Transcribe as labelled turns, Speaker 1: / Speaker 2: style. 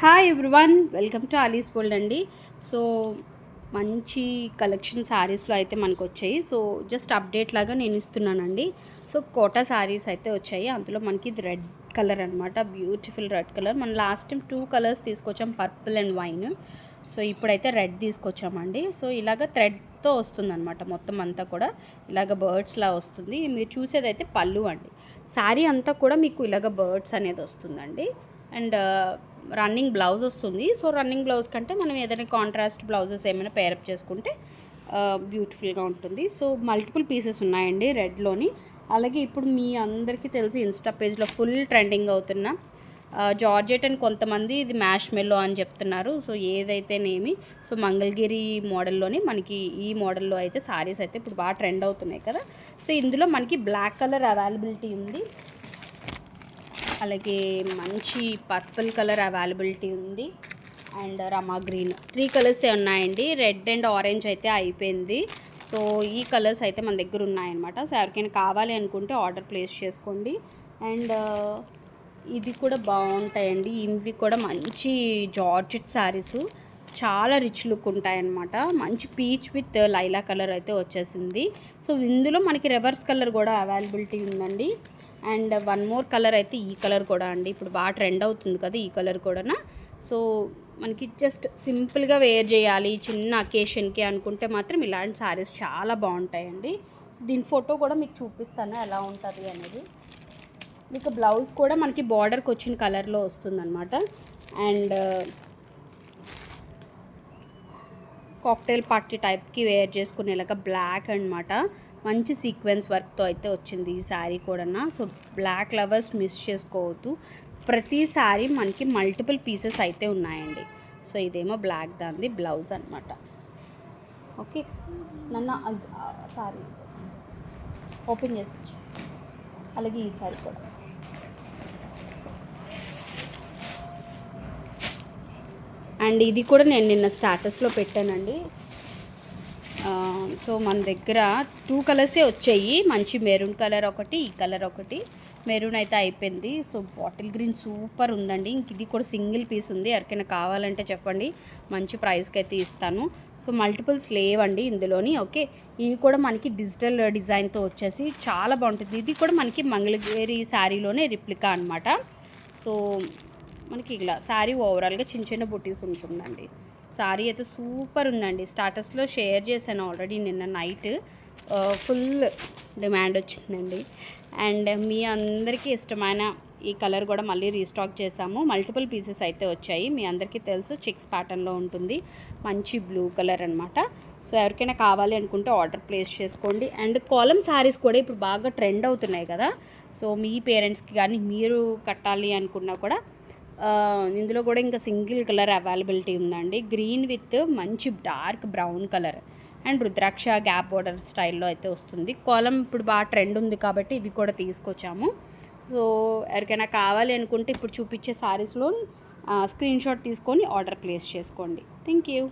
Speaker 1: Hi everyone, welcome to Alice's world అండి. So మంచి collection శారీస్లో అయితే మనకు వచ్చాయి. సో జస్ట్ అప్డేట్ లాగా నేను ఇస్తున్నానండి. సో కోటా శారీస్ అయితే వచ్చాయి. అందులో మనకి ఇది రెడ్ కలర్ అనమాట, బ్యూటిఫుల్ రెడ్ కలర్. మనం లాస్ట్ టైం 2 కలర్స్ తీసుకొచ్చాం, పర్పుల్ అండ్ వైన్. సో ఇప్పుడైతే రెడ్ తీసుకొచ్చామండి. సో ఇలాగ థ్రెడ్తో వస్తుందన్నమాట, మొత్తం అంతా కూడా ఇలాగ బర్డ్స్లా వస్తుంది. మీరు చూసేదైతే పళ్ళు అండి. శారీ అంతా కూడా మీకు ఇలాగ బర్డ్స్ అనేది వస్తుందండి. అండ్ రన్నింగ్ బ్లౌజ్ వస్తుంది. సో రన్నింగ్ బ్లౌజ్ కంటే మనం ఏదైనా కాంట్రాస్ట్ బ్లౌజెస్ ఏమైనా పేరప్ చేసుకుంటే బ్యూటిఫుల్గా ఉంటుంది. సో మల్టిపుల్ పీసెస్ ఉన్నాయండి రెడ్లోని. అలాగే ఇప్పుడు మీ అందరికీ తెలిసి ఇన్స్టా పేజ్లో ఫుల్ ట్రెండింగ్ అవుతున్న జార్జెట్ అని కొంతమంది ఇది మ్యాష్ మెల్లో అని చెప్తున్నారు. సో ఏదైతేనేమి, సో మంగళగిరి మోడల్లోని మనకి ఈ మోడల్లో అయితే సారీస్ అయితే ఇప్పుడు బాగా ట్రెండ్ అవుతున్నాయి కదా. సో ఇందులో మనకి బ్లాక్ కలర్ అవైలబిలిటీ ఉంది, అలాగే మంచి పర్పుల్ కలర్ అవైలబిలిటీ ఉంది, అండ్ రమా గ్రీన్. 3 కలర్సే ఉన్నాయండి. రెడ్ అండ్ ఆరెంజ్ అయితే అయిపోయింది. సో ఈ కలర్స్ అయితే మన దగ్గర ఉన్నాయన్నమాట. సో ఎవరికైనా కావాలి అనుకుంటే ఆర్డర్ ప్లేస్ చేసుకోండి. అండ్ ఇది కూడా బాగుంటాయండి. ఇవి కూడా మంచి జార్జెట్ శారీస్, చాలా రిచ్ లుక్ ఉంటాయన్నమాట. మంచి పీచ్ విత్ లైలా కలర్ అయితే వచ్చేసింది. సో ఇందులో మనకి రివర్స్ కలర్ కూడా అవైలబిలిటీ ఉందండి. అండ్ వన్ మోర్ కలర్ అయితే ఈ కలర్ కూడా అండి, ఇప్పుడు బాగా ట్రెండ్ అవుతుంది కదా ఈ కలర్ కూడా. సో మనకి జస్ట్ సింపుల్గా వేర్ చేయాలి చిన్న అకేషన్కి అనుకుంటే మాత్రం ఇలాంటి శారీస్ చాలా బాగుంటాయండి. సో దీని ఫోటో కూడా మీకు చూపిస్తాను ఎలా ఉంటుంది అనేది. మీకు బ్లౌజ్ కూడా మనకి బార్డర్కి వచ్చిన కలర్లో వస్తుందన్నమాట. అండ్ కాక్టైల్ పార్టీ టైప్కి వేర్ చేసుకునేలాగా బ్లాక్ అనమాట, మంచి సీక్వెన్స్ వర్క్తో అయితే వచ్చింది ఈ శారీ కూడా. సో బ్లాక్ లవర్స్ మిస్ చేసుకోవద్దు. ప్రతి శారీ మనకి మల్టిపుల్ పీసెస్ అయితే ఉన్నాయండి. సో ఇదేమో బ్లాక్ దాంది బ్లౌజ్ అనమాట. ఓకే, నన్ను సారీ ఓపెన్ చేసి, అలాగే ఈ శారీ కూడా. అండ్ ఇది కూడా నేను నిన్న స్టాటస్లో పెట్టానండి. సో మన దగ్గర 2 కలర్సే వచ్చాయి, మంచి మెరూన్ కలర్ ఒకటి, ఈ కలర్ ఒకటి. మెరూన్ అయితే అయిపోయింది. సో బాటిల్ గ్రీన్ సూపర్ ఉందండి. ఇంక ఇది కూడా సింగిల్ పీస్ ఉంది, ఎవరికైనా కావాలంటే చెప్పండి, మంచి ప్రైస్కి అయితే ఇస్తాను. సో మల్టిపుల్స్ లేవండి ఇందులోని. ఓకే, ఇవి కూడా మనకి డిజిటల్ డిజైన్తో వచ్చేసి చాలా బాగుంటుంది. ఇది కూడా మనకి మంగళగిరి శారీలోనే రిప్లికా అనమాట. సో మనకి ఇలా శారీ ఓవరాల్గా చిన్న చిన్న బుటీస్ ఉంటుందండి. శారీ అయితే సూపర్ ఉందండి. స్టాటస్లో షేర్ చేశాను ఆల్రెడీ నిన్న నైట్. ఫుల్ డిమాండ్ వచ్చిందండి. అండ్ మీ అందరికీ ఇష్టమైన ఈ కలర్ కూడా మళ్ళీ రీస్టాక్ చేసాము. మల్టిపుల్ పీసెస్ అయితే వచ్చాయి. మీ అందరికీ తెలుసు చెక్స్ ప్యాటర్న్లో ఉంటుంది, మంచి బ్లూ కలర్ అనమాట. సో ఎవరికైనా కావాలి అనుకుంటే ఆర్డర్ ప్లేస్ చేసుకోండి. అండ్ కాలం శారీస్ కూడా ఇప్పుడు బాగా ట్రెండ్ అవుతున్నాయి కదా. సో మీ పేరెంట్స్కి కానీ మీరు కట్టాలి అనుకున్నా కూడా ఇందులో కూడా ఇంకా సింగిల్ కలర్ అవైలబిలిటీ ఉందండి. గ్రీన్ విత్ మంచి dark brown colour and rudraksha gap border స్టైల్లో అయితే వస్తుంది. కాలం ఇప్పుడు బాగా ట్రెండ్ ఉంది కాబట్టి ఇవి కూడా తీసుకొచ్చాము. సో ఎవరికైనా కావాలి అనుకుంటే ఇప్పుడు చూపించే శారీస్లో స్క్రీన్ షాట్ తీసుకొని ఆర్డర్ ప్లేస్ చేసుకోండి. Thank you.